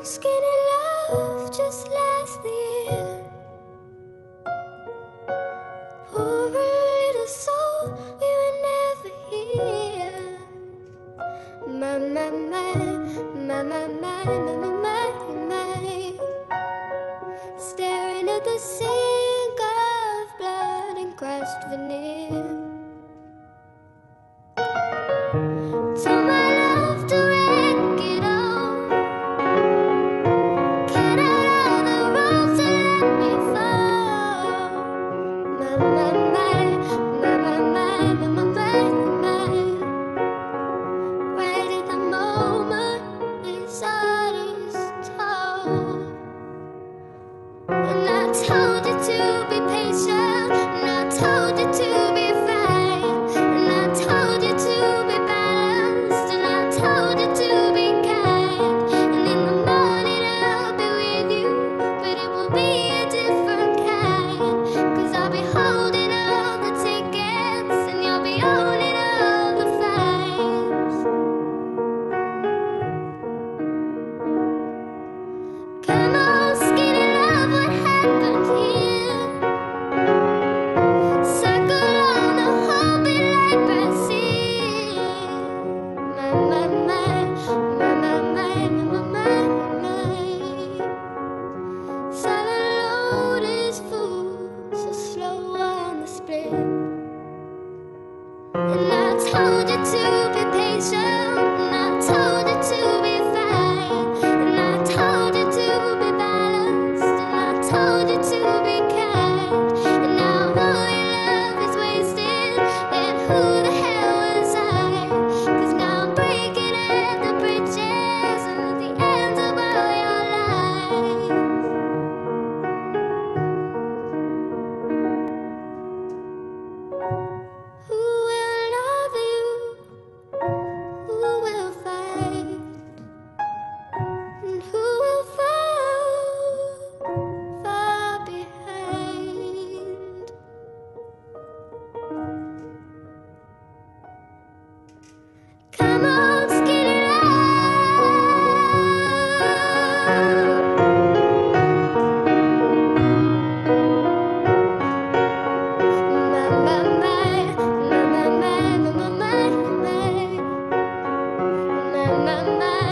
Skinny love just last the year. Poor little soul, we were never here. My, my, my, my, my, my, my, my, my. Staring at the sink of blood and crushed veneer. Told my love to wreck it all. Get out of the road to let me fall. My, my, my, my, my, my, my, my, my. Right at the moment his heart is tall. And I told you to be patient, and I told you to be fine, and I told you to be balanced, and I told you to be kind. And in the morning I'll be with you, but it will be a different kind. 'Cause I'll be holding all the tickets, and you'll be owning all the fines. Come on, skinny love, what happened here? Circle on the whole bit like Brazil. My, my, my, my, my, my, my, my. Silent load is full, so slow on the split. And I told you to be patient, and I told you to be fine, and I told you to be balanced, and I told you to be kind. And now all your love is wasted, then who the hell was I? 'Cause now I'm breaking at the bridges and at the ends of all your lies. Who will love you? Who will fight? And who will fall far behind? Come on, skinny love. My, my, my, my, my, my, my, my, my, my, my, my.